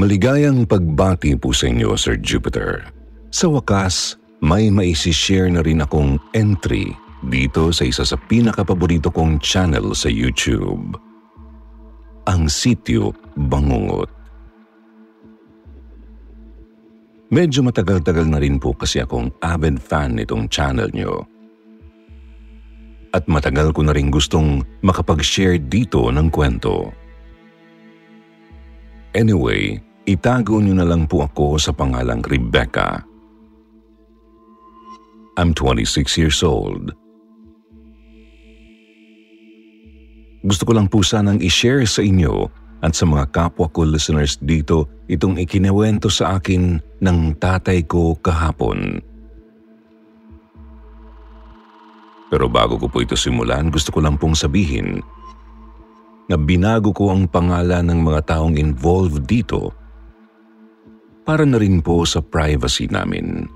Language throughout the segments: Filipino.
Maligayang pagbati po sa inyo, Sir Jupiter. Sa wakas, may maisishare na rin akong entry dito sa isa sa pinakapaborito kong channel sa YouTube. Ang Sityo Bangungot. Medyo matagal-tagal na rin po kasi akong avid fan nitong channel nyo. At matagal ko na rin gustong makapag-share dito ng kwento. Anyway, itago nyo na lang po ako sa pangalang Rebecca. I'm 26 years old. Gusto ko lang po sanang i-share sa inyo at sa mga kapwa ko listeners dito itong ikinewento sa akin ng tatay ko kahapon. Pero bago ko po ito simulan, gusto ko lang pong sabihin na binago ko ang pangalan ng mga taong involved dito para na rin po sa privacy namin.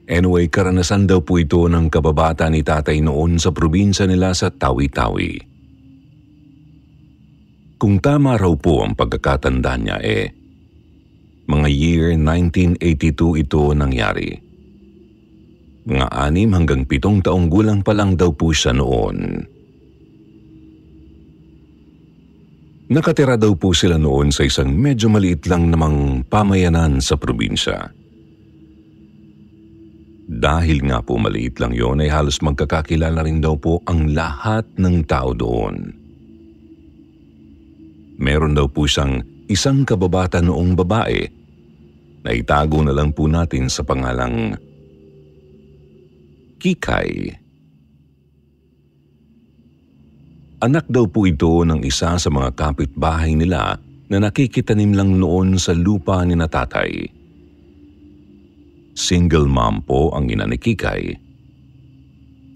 Anyway, karanasan daw po ito ng kababata ni tatay noon sa probinsya nila sa Tawi-Tawi. Kung tama raw po ang pagkakatanda niya mga year 1982 ito nangyari. Mga 6 hanggang 7 taong gulang pa lang daw po siya noon. Nakatira daw po sila noon sa isang medyo maliit lang namang pamayanan sa probinsya. Dahil nga po maliit lang yon ay halos magkakakilala rin daw po ang lahat ng tao doon. Meron daw po siyang isang kababata noong babae na itago na lang po natin sa pangalang Kikay. Anak daw po ito ng isa sa mga kapitbahay nila na nakikitanim lang noon sa lupa ni na tatay. Single mom po ang ina ni Kikay.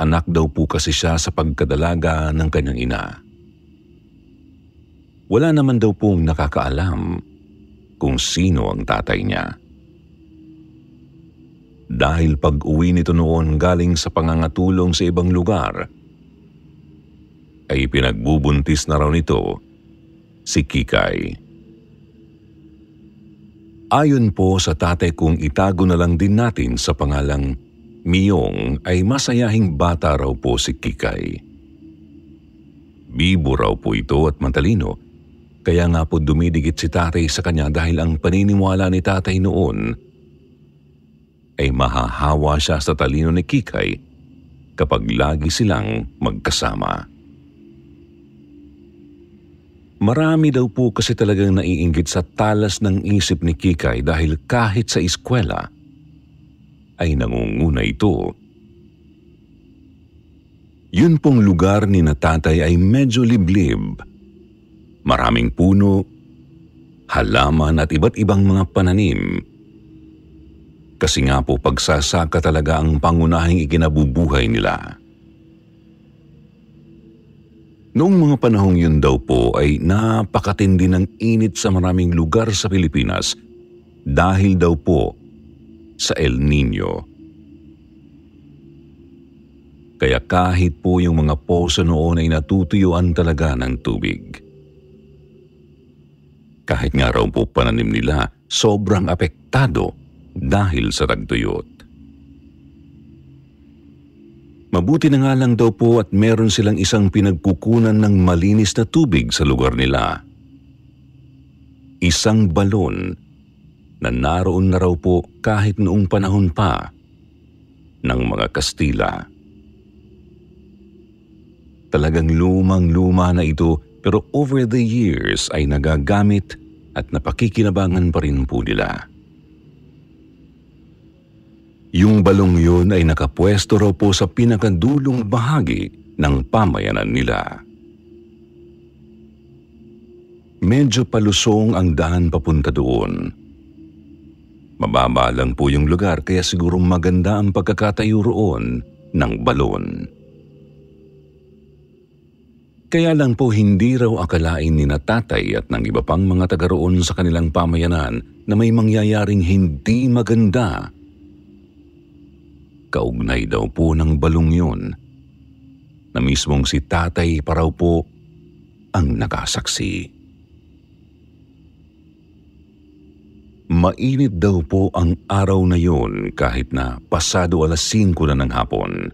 Anak daw po kasi siya sa pagkadalaga ng kanyang ina. Wala naman daw pong nakakaalam kung sino ang tatay niya. Dahil pag-uwi nito noon galing sa pangangatulong sa ibang lugar, ay pinagbubuntis na raw nito si Kikay. Ayon po sa tatay kong itago na lang din natin sa pangalang Miyong ay masayahing bata raw po si Kikay. Bibo raw po ito at matalino, kaya nga po dumidikit si tatay sa kanya dahil ang paniniwala ni tatay noon ay mahahawa siya sa talino ni Kikay kapag lagi silang magkasama. Marami daw po kasi talagang naiinggit sa talas ng isip ni Kikay dahil kahit sa eskwela ay nangunguna ito. Yun pong lugar ni na tatay ay medyo liblib. Maraming puno, halaman at iba't ibang mga pananim. Kasi nga po pagsasaka talaga ang pangunahing ikinabubuhay nila. Noong mga panahong yun daw po ay napakatindi ng init sa maraming lugar sa Pilipinas dahil daw po sa El Nino. Kaya kahit po yung mga poso noon ay natutuyuan talaga ng tubig. Kahit nga raw po pananim nila, sobrang apektado dahil sa tagtuyot. Mabuti na nga lang daw po at meron silang isang pinagkukunan ng malinis na tubig sa lugar nila. Isang balon na naroon na raw po kahit noong panahon pa ng mga Kastila. Talagang lumang-luma na ito pero over the years ay nagagamit at napakikinabangan pa rin po nila. Yung balong yun ay nakapwesto raw po sa pinakadulong bahagi ng pamayanan nila. Medyo palusong ang daan papunta doon. Mababa lang po yung lugar kaya siguro maganda ang pagkakatayo roon ng balon. Kaya lang po hindi raw akalain ni na tatay at ng iba pang mga taga roon sa kanilang pamayanan na may mangyayaring hindi maganda. Kaugnay daw po ng balong yun na mismong si tatay pa raw po ang nakasaksi. Mainit daw po ang araw na yon kahit na pasado 5:00 na ng hapon.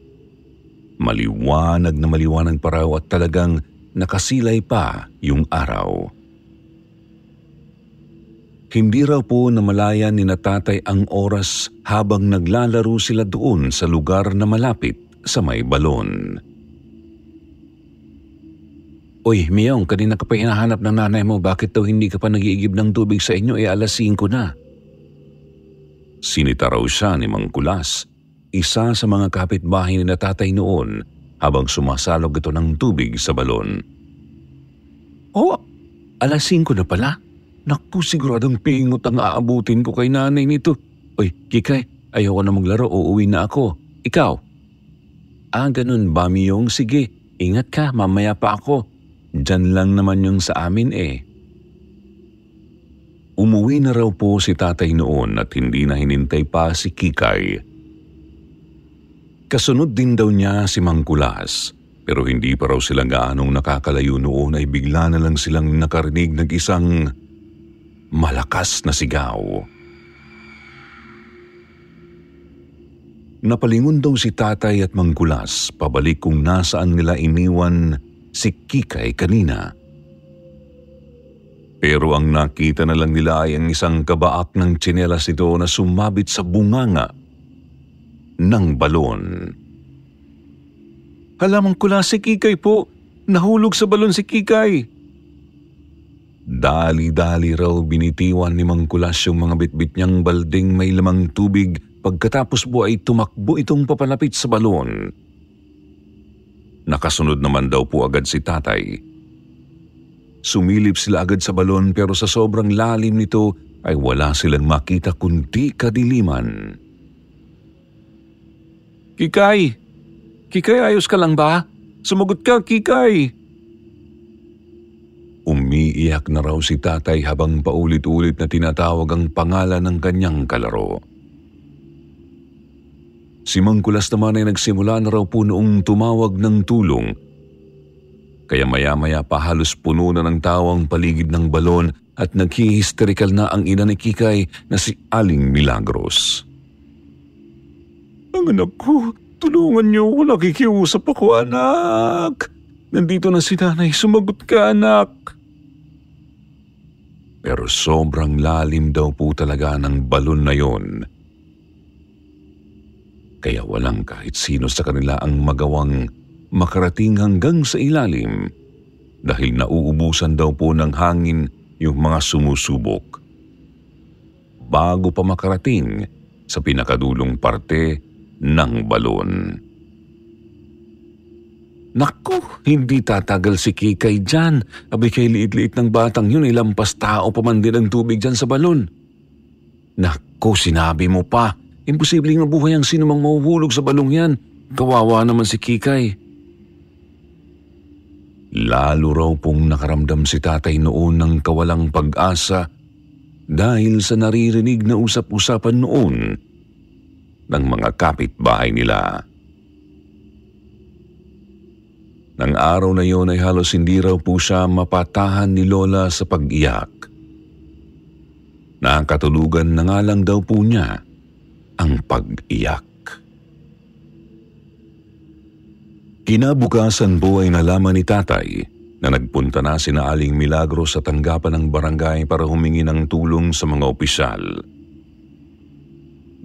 Maliwanag na maliwanag pa raw at talagang nakasilay pa yung araw. Hindi raw po namalayan ni na tatay ang oras habang naglalaro sila doon sa lugar na malapit sa may balon. Uy, Miyong, kanina ka pa hinahanap ng nanay mo. Bakit daw hindi ka pa nag-iigib ng tubig sa inyo? 5:00 na. Sinita raw siya ni Mang Kulas, isa sa mga kapitbahay ni na tatay noon habang sumasalog ito ng tubig sa balon. Oh, 5:00 na pala? Naku, siguradong pingot ang aabutin ko kay nanay nito. Uy, Kikay, ayoko na maglaro, uuwi na ako. Ikaw? Ganun ba, Miyong? Sige, ingat ka, mamaya pa ako. Diyan lang naman yung sa amin eh. Umuwi na raw po si tatay noon at hindi na hinintay pa si Kikay. Kasunod din daw niya si Mang Kulas, pero hindi pa raw sila gaanong nakakalayo noon ay bigla na lang silang nakarinig ng isang malakas na sigaw. Napalingon daw si tatay at Mang Kulas pabalik kung nasaan nila iniwan si Kikay kanina. Pero ang nakita na lang nila ay ang isang kabaak ng tsinelas nito na sumabit sa bunganga ng balon. Hala, Mang Kulas, si Kikay po! Nahulog sa balon si Kikay! Dali-dali raw binitiwan ni Mang Kulas yung mga bitbit niyang balding may lamang tubig. Pagkatapos po ay tumakbo itong papalapit sa balon. Nakasunod naman daw po agad si tatay. Sumilip sila agad sa balon pero sa sobrang lalim nito ay wala silang makita kundi kadiliman. Kikay! Kikay, ayos ka lang ba? Sumagot ka, Kikay! Umiiyak na raw si tatay habang paulit-ulit na tinatawag ang pangalan ng kanyang kalaro. Si Mang Kulas naman ay nagsimula na raw po noong tumawag ng tulong. Kaya maya-maya pa halos puno na ng tao ang paligid ng balon at naghihisterikal na ang ina ni Kikay na si Aling Milagros. Ang anak ko, tulungan niyo ako, nakikiusap ako, anak. Nandito na si nanay, sumagot ka, anak. Pero sobrang lalim daw po talaga ng balon na yon. Kaya walang kahit sino sa kanila ang magawang makarating hanggang sa ilalim dahil nauubusan daw po ng hangin yung mga sumusubok. Bago pa makarating sa pinakadulong parte ng balon. Naku, hindi tatagal si Kikay dyan. Abay kay liit-liit ng batang yun, ilampas tao pa man din ang tubig dyan sa balon. Naku, sinabi mo pa. Imposibleng mabuhay ang sinumang mahuhulog sa balong yan. Kawawa naman si Kikay. Lalo raw pong nakaramdam si tatay noon ng kawalang pag-asa dahil sa naririnig na usap-usapan noon ng mga kapitbahay nila. Nang araw na yon ay halos hindi raw po siya mapatahan ni Lola sa pag-iyak. Nakatulugan na nga lang daw po niya ang pag-iyak. Kinabukasan po ay nalaman ni tatay na nagpunta na sina Aling Milagros sa tanggapan ng barangay para humingi ng tulong sa mga opisyal.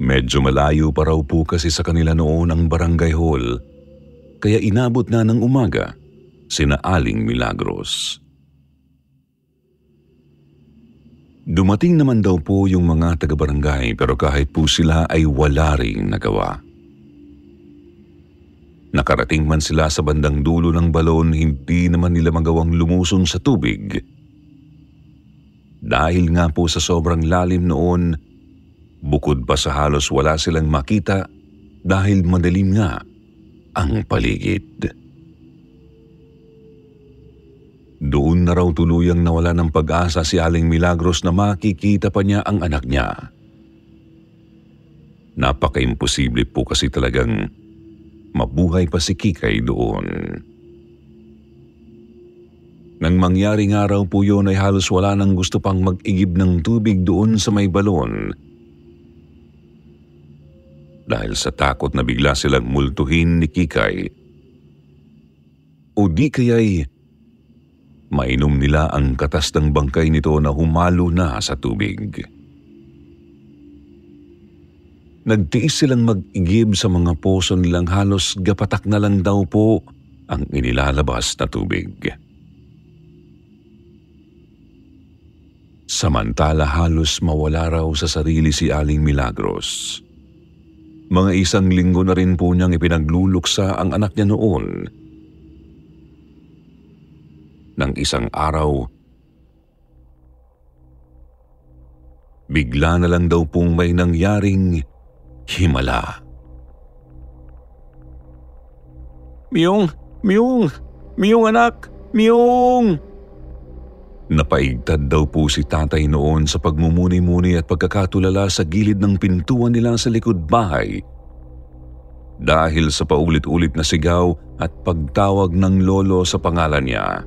Medyo malayo pa raw po kasi sa kanila noon ang barangay hall, kaya inabot na ng umaga sina Aling Milagros. Dumating naman daw po yung mga taga-barangay pero kahit po sila ay wala ring nagawa. Nakarating man sila sa bandang dulo ng balon, hindi naman nila magawang lumusong sa tubig. Dahil nga po sa sobrang lalim noon, bukod pa sa halos wala silang makita dahil madilim nga ang paligid. Doon na raw tuluyang nawala ng pag-asa si Aling Milagros na makikita pa niya ang anak niya. Napaka-imposible po kasi talagang mabuhay pa si Kikay doon. Nang mangyari nga raw po yun ay halos wala nang gusto pang mag-igib ng tubig doon sa may balon. Dahil sa takot na bigla silang multuhin ni Kikay. O di kaya'y mainom nila ang katas ng bangkay nito na humalo na sa tubig. Nagtiis silang mag-igib sa mga poso nilang halos gapatak na lang daw po ang inilalabas na tubig. Samantala halos mawala raw sa sarili si Aling Milagros. Mga 1 linggo na rin po niyang ipinagluluksa ang anak niya noon. Nang isang araw, bigla na lang daw pong may nangyaring himala. "Miyong! Miyong! Miyong anak! Miyong!" Napaigtad daw po si tatay noon sa pagmumuni-muni at pagkakatulala sa gilid ng pintuan nila sa likod bahay dahil sa paulit-ulit na sigaw at pagtawag ng lolo sa pangalan niya.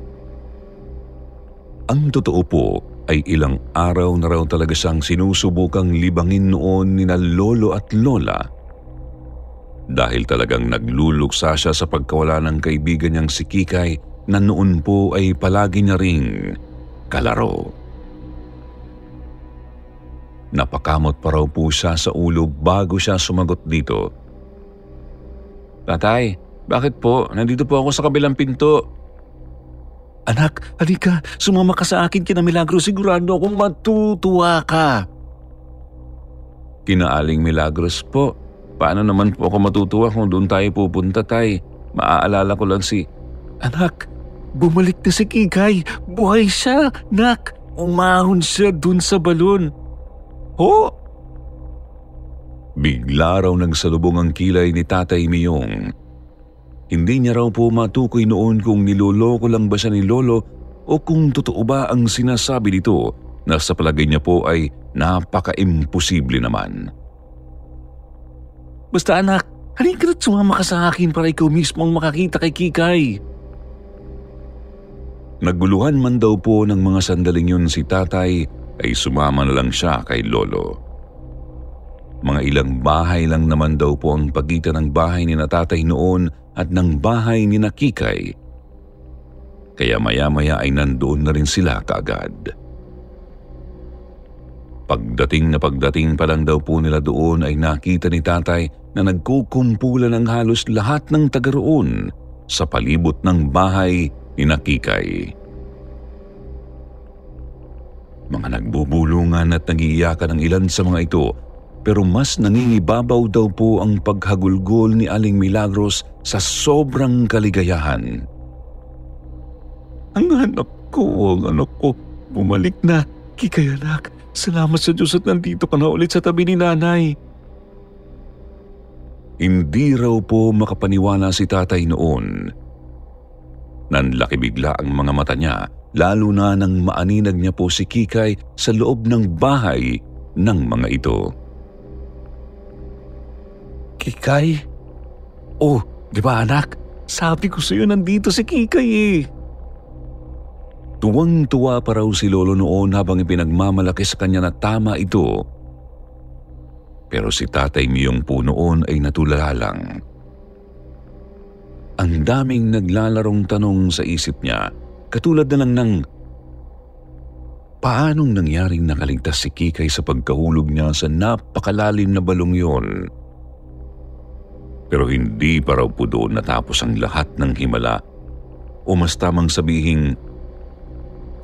Ang totoo po ay ilang araw na raw talaga siyang sinusubukang libangin noon nina lolo at lola dahil talagang nagluluksa siya sa pagkawala ng kaibigan niyang si Kikay na noon po ay palagi niya ring kalaro. Napakamot pa raw po siya sa ulo bago siya sumagot dito. "Tatay, bakit po? Nandito po ako sa kabilang pinto." "Anak, halika. Sumama ka sa akin kina Milagros. Sigurado akong matutuwa ka." "Kinaaling Milagros po. Paano naman po ako matutuwa kung doon tayo pupunta, tay? Maaalala ko lang si..." "Anak, bumalik na si Kikay. Buhay siya, nak. Umahon siya dun sa balon." "Ho?" Bigla raw nagsalubong ang kilay ni Tatay Miyong. Hindi niya raw po matukoy noon kung niloloko lang ba siya ni lolo o kung totoo ba ang sinasabi nito na sa palagay niya po ay napaka-imposible naman. "Basta anak, halika na't sumama ka sa akin para ikaw mismo ang makakita kay Kikay." Naguluhan man daw po ng mga sandaling yun si tatay ay sumama na lang siya kay lolo. Mga ilang bahay lang naman daw po ang pagitan ng bahay ni na tatay noon at ng bahay ni na Kikay. Kaya maya-maya ay nandoon na rin sila kaagad. Pagdating pa lang daw po nila doon ay nakita ni tatay na nagkukumpulan ng halos lahat ng taga roon sa palibot ng bahay ni na Kikay. Mga nagbubulungan at nagiiyakan ang ilan sa mga ito, pero mas nangingibabaw daw po ang paghagulgol ni Aling Milagros sa sobrang kaligayahan. Ang anak ko, bumalik na. Kikay anak, salamat sa Diyos at nandito ka na ulit sa tabi ni nanay." Hindi raw po makapaniwala si tatay noon. Nanlaki bigla ang mga mata niya, lalo na nang maaninag niya po si Kikay sa loob ng bahay ng mga ito. "Kikay? Oh, di ba anak? Sabi ko sa'yo nandito si Kikay eh." Tuwang-tuwa pa raw si lolo noon habang ipinagmamalaki sa kanya na tama ito. Pero si Tatay Miyong po noon ay natulala lang. Ang daming naglalarong tanong sa isip niya, katulad na lang ng paanong nangyaring nakaligtas si Kikay sa pagkahulog niya sa napakalalim na balong yon. Pero hindi pa raw po doon natapos ang lahat ng himala o mas tamang sabihing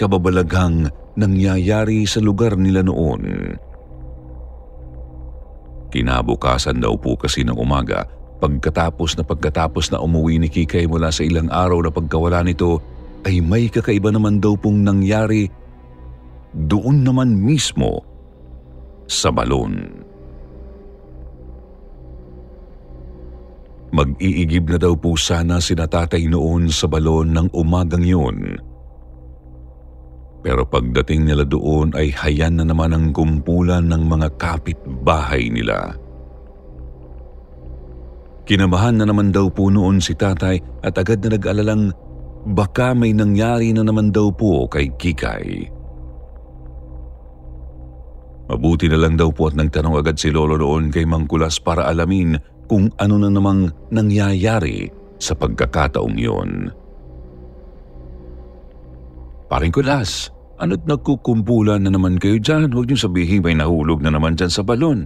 kababalaghang nangyayari sa lugar nila noon. Kinabukasan daw po kasi ng umaga, pagkatapos na umuwi ni Kikay mula sa ilang araw na pagkawala nito, ay may kakaiba naman daw pong nangyari doon naman mismo sa balon. Mag-iigib na daw po sana sina tatay noon sa balon ng umagang yun. Pero pagdating nila doon ay hayan na naman ang kumpulan ng mga kapitbahay nila. Kinabahan na naman daw po noon si tatay at agad na nag-alalang baka may nangyari na naman daw po kay Kikay. Mabuti na lang daw po at nagtanong agad si Lolo noon kay Mang Kulas para alamin kung ano na namang nangyayari sa pagkakataong yun. Paring Kulas, ano't nagkukumpulan na naman kayo dyan? Huwag niyo sabihin may nahulog na naman dyan sa balon.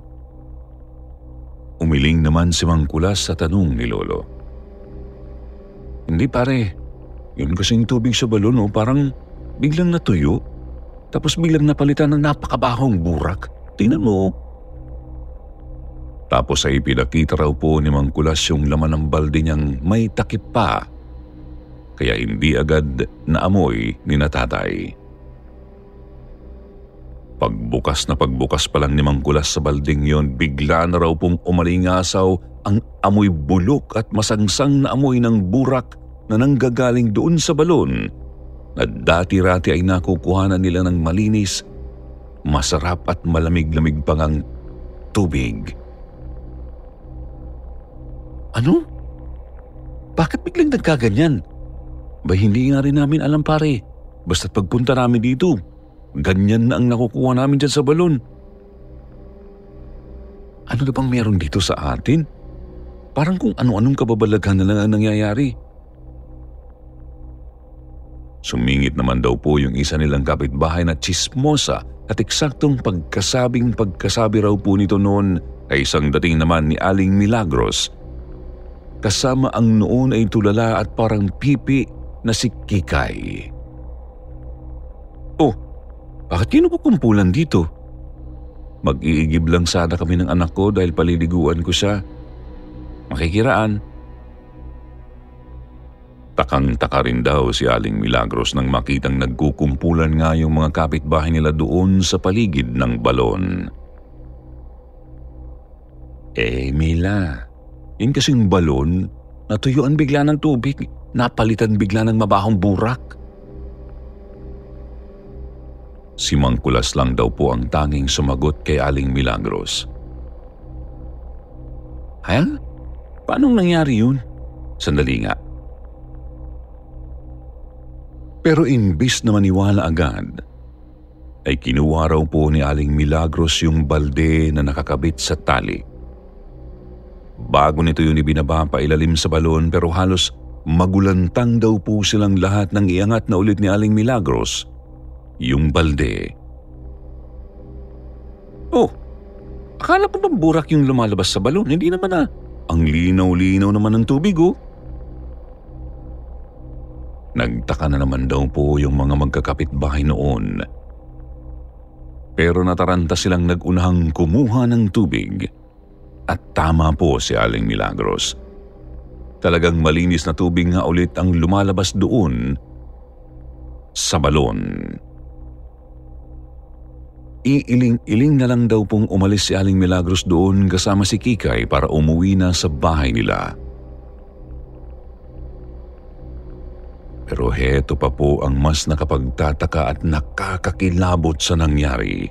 Umiling naman si Mang Kulas sa tanong ni Lolo. Hindi pare, yun kasing tubig sa balon parang biglang natuyo. Tapos biglang napalitan ng napakabahong burak. Tingnan mo. Tapos ay pinakita raw po ni Mang Kulas yung laman ng balde niyang may takip pa. Kaya hindi agad naamoy ni Tatay. Pagbukas pa lang ni Mang Kulas sa balding yon, bigla na raw pong umalingasaw ang amoy bulok at masangsang na amoy ng burak na nanggagaling doon sa balon na dati-rati ay nakukuhanan nila ng malinis, masarap at malamig-lamig pang ang tubig. Ano? Bakit biglang nagkaganyan? Ba hindi nga rin namin alam pare. Basta't pagpunta namin dito, ganyan na ang nakukuha namin dyan sa balon. Ano na bang meron dito sa atin? Parang kung ano-anong kababalaghan na lang ang nangyayari. Sumingit naman daw po yung isa nilang kapitbahay na tsismosa at eksaktong pagkasabi raw po nito noon ay isang dating naman ni Aling Milagros. Kasama ang noon ay tulala at parang pipi na si Kikay. Oh, bakit kinukumpulan dito? Mag-iigib lang sana kami ng anak ko dahil paliliguan ko siya. Makikiraan. Takang-taka rin daw si Aling Milagros nang makitang nagkukumpulan nga yung mga kapitbahay nila doon sa paligid ng balon. Mila, yun kasing balon, natuyuan bigla ng tubig, napalitan bigla ng mabahong burak. Si Mang Kulas lang daw po ang tanging sumagot kay Aling Milagros. Ha? Paanong nangyari yun? Sandali nga. Pero imbis na maniwala agad, ay kinuha raw po ni Aling Milagros yung balde na nakakabit sa tali. Bago nito yun ibinaba pa ilalim sa balon pero halos magulantang daw po silang lahat nang iangat na ulit ni Aling Milagros yung balde. Oh, akala ko bang burak yung lumalabas sa balon? Hindi naman ah. Ang linaw-linaw naman ng tubig oh. Nagtaka na naman daw po yung mga magkakapitbahay noon. Pero nataranta silang nagunahang kumuha ng tubig. At tama po si Aling Milagros. Talagang malinis na tubig nga ulit ang lumalabas doon sa balon. Iiling-iling na lang daw pong umalis si Aling Milagros doon kasama si Kikay para umuwi na sa bahay nila. Pero heto pa po ang mas nakapagtataka at nakakakilabot sa nangyari.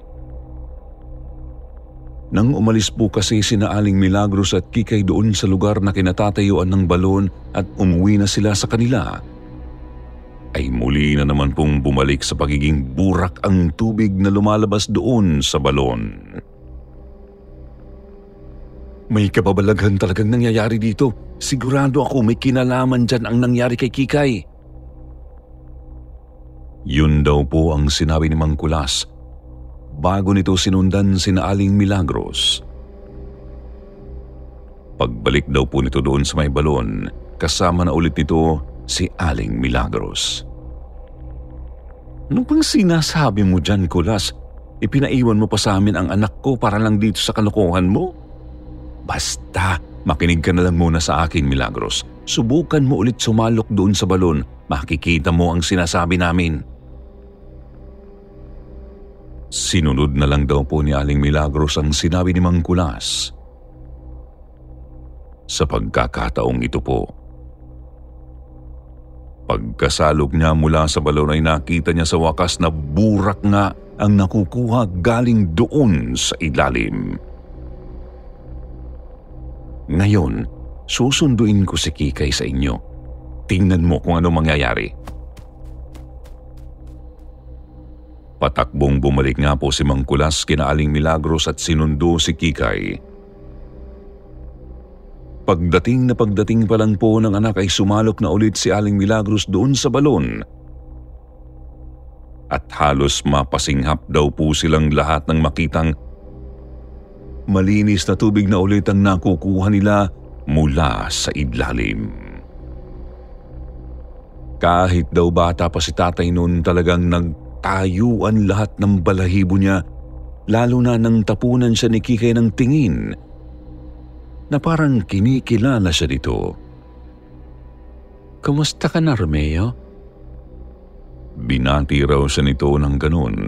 Nang umalis po kasi sina Aling Milagros at Kikay doon sa lugar na kinatatayuan ng balon at umuwi na sila sa kanila, ay muli na naman pong bumalik sa pagiging burak ang tubig na lumalabas doon sa balon. May kababalaghan talagang nangyayari dito. Sigurado ako may kinalaman dyan ang nangyari kay Kikay. Yun daw po ang sinabi ni Mang Kulas bago nito sinundan sina Aling Milagros. Pagbalik daw po nito doon sa may balon, kasama na ulit nito si Aling Milagros. Ano bang sinasabi mo dyan, Kulas? Ipinaiwan mo pa sa amin ang anak ko para lang dito sa kalokohan mo? Basta, makinig ka na lang muna sa akin, Milagros. Subukan mo ulit sumalok doon sa balon. Makikita mo ang sinasabi namin. Sinunod na lang daw po ni Aling Milagros ang sinabi ni Mang Kulas. Sa pagkakataong ito po, pagkasalok niya mula sa balon ay nakita niya sa wakas na burak nga ang nakukuha galing doon sa ilalim. Ngayon, susunduin ko si Kikay sa inyo. Tingnan mo kung ano mangyayari. Patakbong bumalik nga po si Mang Kulas kina Aling Milagros at sinundo si Kikay. Pagdating pa lang po ng anak ay sumalok na ulit si Aling Milagros doon sa balon. At halos mapasinghap daw po silang lahat nang makitang malinis na tubig na ulit ang nakukuha nila mula sa ilalim. Kahit daw bata pa si tatay noon, talagang nagtayuan lahat ng balahibo niya, lalo na nang tapunan siya ni Kikay ng tingin na parang kinikilala siya dito. Kumusta ka na, Romeo? Binati raw siya nito ng ganun.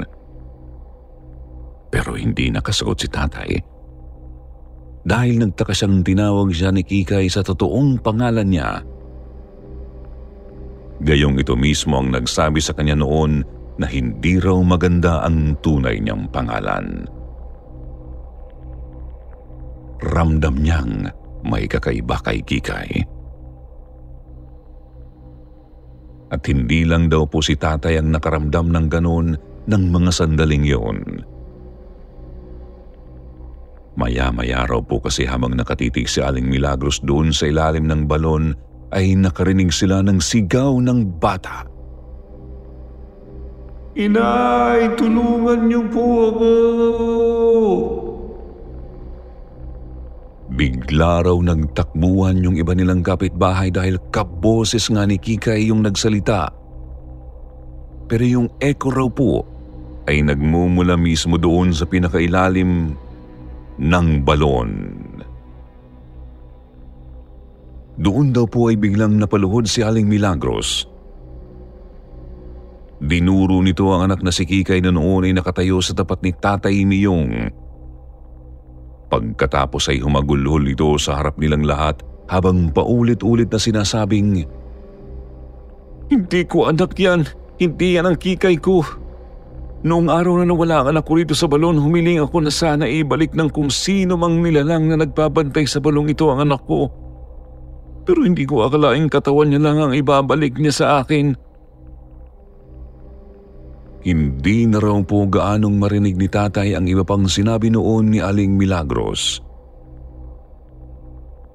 Pero hindi nakasagot si tatay. Dahil nagtaka siyang tinawag siya ni Kikay sa totoong pangalan niya. Gayong ito mismo ang nagsabi sa kanya noon na hindi raw maganda ang tunay niyang pangalan. Ramdam niyang may kakaiba kay Kikay. At hindi lang daw po si tatay ang nakaramdam ng ganon ng mga sandaling yun. Maya-maya raw po kasi habang nakatitig si Aling Milagros doon sa ilalim ng balon ay nakarinig sila ng sigaw ng bata. Inay, tulungan niyo po ako! Bigla raw nagtakbuhan yung iba nilang kapitbahay dahil kaboses nga ni Kikay yung nagsalita. Pero yung echo raw po ay nagmumula mismo doon sa pinakailalim ng balon. Doon daw po ay biglang napaluhod si Aling Milagros. Dinuro nito ang anak na si Kikay na noon ay nakatayo sa tapat ni Tatay Miyong. Pagkatapos ay humagulhol ito sa harap nilang lahat habang paulit-ulit na sinasabing, Hindi ko anak yan. Hindi yan ang Kikay ko. Noong araw na nawala ang anak ko rito sa balon, humiling ako na sana ibalik ng kung sino mang nilalang na nagbabantay sa balong ito ang anak ko. Pero hindi ko akalaing katawan niya lang ang ibabalik niya sa akin. Hindi na raw po gaanong marinig ni tatay ang iba pang sinabi noon ni Aling Milagros.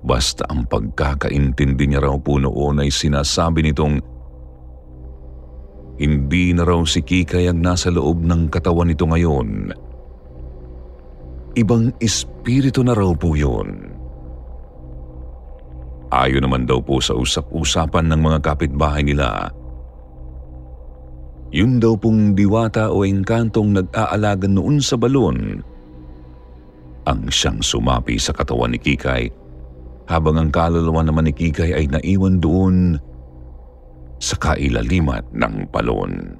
Basta ang pagkakaintindi niya raw po noon ay sinasabi nitong hindi na raw si Kikay ang nasa loob ng katawan nito ngayon. Ibang espiritu na raw po yun. Ayon naman daw po sa usap-usapan ng mga kapitbahay nila, yun daw pong diwata o engkantong nag-aalaga noon sa balon ang siyang sumapi sa katawan ni Kikay habang ang kaluluwa naman ni Kikay ay naiwan doon sa kailaliman ng balon.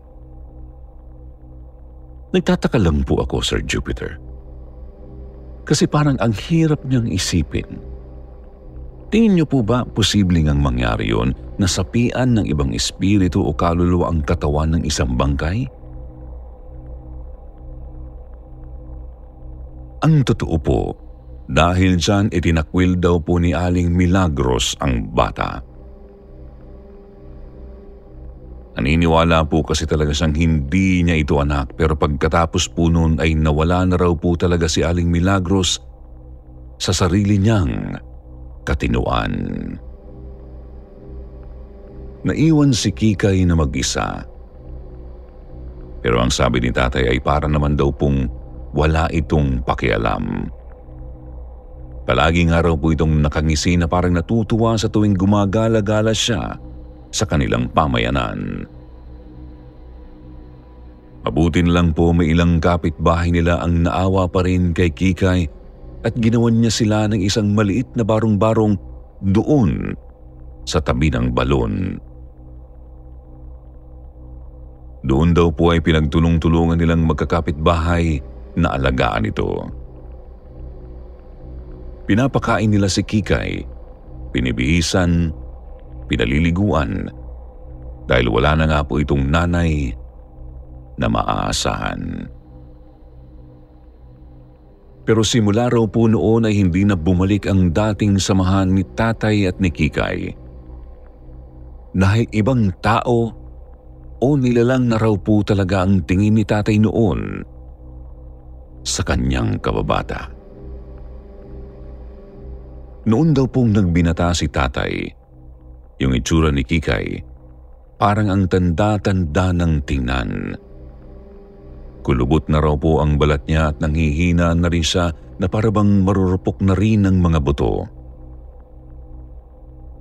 Nagtataka lang po ako, Sir Jupiter. Kasi parang ang hirap niyang isipin. Tingin niyo po ba posibleng ang mangyari yun na sapian ng ibang espiritu o kaluluwa ang katawan ng isang bangkay? Ang totoo po, dahil dyan itinakwil daw po ni Aling Milagros ang bata. Naniniwala po kasi talaga siyang hindi niya ito anak, pero pagkatapos po noon ay nawala na raw po talaga si Aling Milagros sa sarili niyang katinuan. Naiwan si Kikay na mag-isa. Pero ang sabi ni tatay ay para naman daw pong wala itong pakialam. Palagi nga raw po itong nakangisi na parang natutuwa sa tuwing gumagala-gala siya sa kanilang pamayanan. Mabuti lang po may ilang kapitbahay nila ang naawa pa rin kay Kikay at ginawan niya sila ng isang maliit na barong-barong doon sa tabi ng balon. Doon daw po ay pinagtulong-tulungan nilang magkakapitbahay na alagaan ito. Pinapakain nila si Kikay, pinibihisan, pinaliliguan, dahil wala na nga po itong nanay na maaasahan. Pero simula raw po noon ay hindi na bumalik ang dating samahan ni tatay at ni Kikay. dahil ibang tao o nilalang na raw po talaga ang tingin ni tatay noon sa kanyang kababata. Noon daw pong nagbinata si tatay, yung itsura ni Kikay parang ang tanda-tanda ng tingnan. Kulubot na raw po ang balat niya at nanghihina na rin siya na parabang marurupok na rin ng mga buto.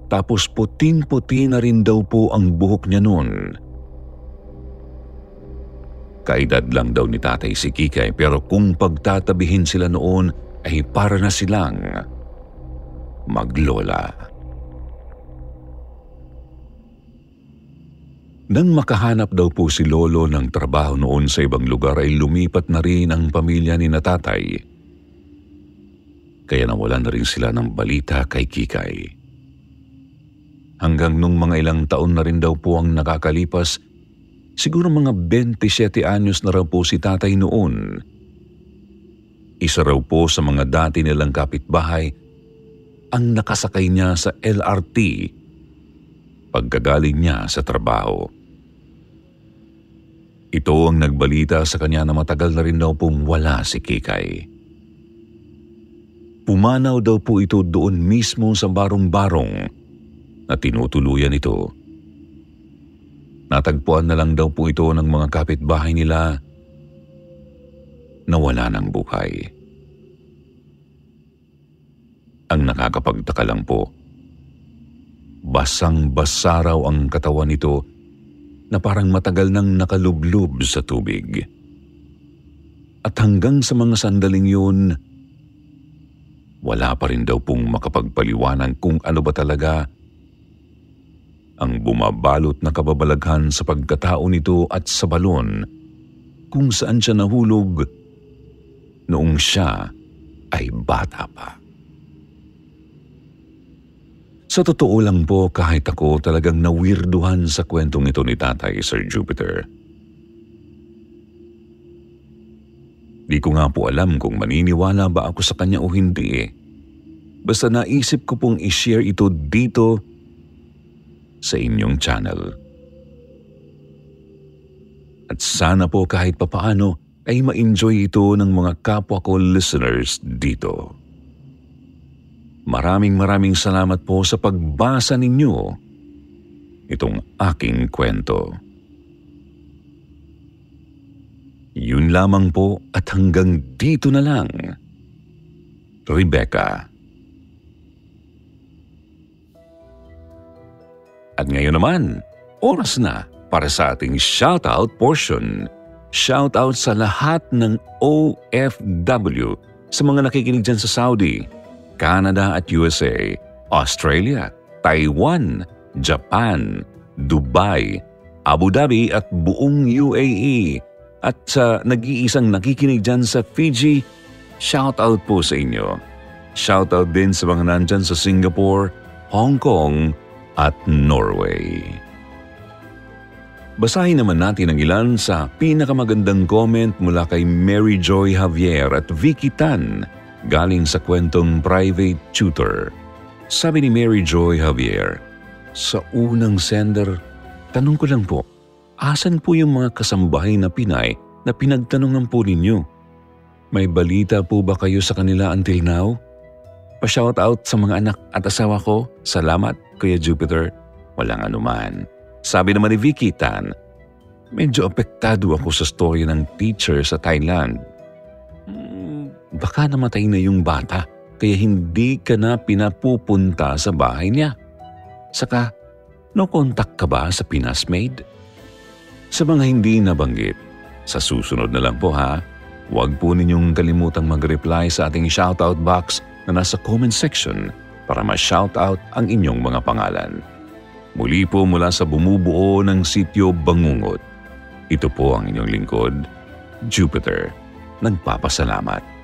Tapos puting-puti na rin daw po ang buhok niya noon. Kaedad lang daw ni tatay si Kikay pero kung pagtatabihin sila noon ay para na silang maglola. Nang makahanap daw po si Lolo ng trabaho noon sa ibang lugar ay lumipat na rin ang pamilya ni na tatay. Kaya nawalan na rin sila ng balita kay Kikay. Hanggang nung mga ilang taon na rin daw po ang nakakalipas, siguro mga 27 anyos na raw po si tatay noon. Isa raw po sa mga dati nilang kapitbahay ang nakasakay niya sa LRT pagkagaling niya sa trabaho. Ito ang nagbalita sa kanya na matagal na rin daw pong wala si Kikay. Pumanaw daw po ito doon mismo sa barong-barong na tinutuluyan ito. Natagpuan na lang daw po ito ng mga kapitbahay nila na wala ng buhay. Ang nakakapagtaka lang po, basang-basa raw ang katawan nito na parang matagal nang nakalublob sa tubig. At hanggang sa mga sandaling yun, wala pa rin daw pong makapagpaliwanag kung ano ba talaga ang bumabalot na kababalaghan sa pagkatao nito at sa balon kung saan siya nahulog noong siya ay bata pa. Sa totoo lang po, kahit ako talagang nawirduhan sa kwentong ito ni Tatay, Sir Jupiter. Di ko nga po alam kung maniniwala ba ako sa kanya o hindi eh. Basta naisip ko pong i-share ito dito sa inyong channel. At sana po kahit papaano ay ma-enjoy ito ng mga kapwa ko listeners dito. Maraming salamat po sa pagbasa ninyo itong aking kwento. Yun lamang po at hanggang dito na lang. Rebecca. At ngayon naman, oras na para sa ating shoutout portion. Shoutout sa lahat ng OFW sa mga nakikinig dyan sa Saudi, Canada at USA, Australia, Taiwan, Japan, Dubai, Abu Dhabi at buong UAE. At sa nag-iisang nakikinig dyan sa Fiji, shoutout po sa inyo. Shoutout din sa mga nandyan sa Singapore, Hong Kong at Norway. Basahin naman natin ang ilan sa pinakamagandang comment mula kay Mary Joy Javier at Vicky Tan galing sa kwentong Private Tutor. Sabi ni Mary Joy Javier, sa unang sender, tanong ko lang po, asan po yung mga kasambahay na Pinay na pinagtanungan po ninyo? May balita po ba kayo sa kanila until now? Pa-shoutout sa mga anak at asawa ko. Salamat, Kuya Jupiter. Walang anuman. Sabi naman ni Vicky Tan, medyo apektado ako sa story ng teacher sa Thailand. Baka namatay na yung bata, kaya hindi ka na pinapupunta sa bahay niya. Saka, no contact ka ba sa Pinas Maid? Sa mga hindi nabanggit, sa susunod na lang po ha, huwag po ninyong kalimutang mag-reply sa ating shoutout box na nasa comment section para ma-shoutout ang inyong mga pangalan. Muli po mula sa bumubuo ng sityo Bangungot. Ito po ang inyong lingkod, Jupiter. Nagpapasalamat.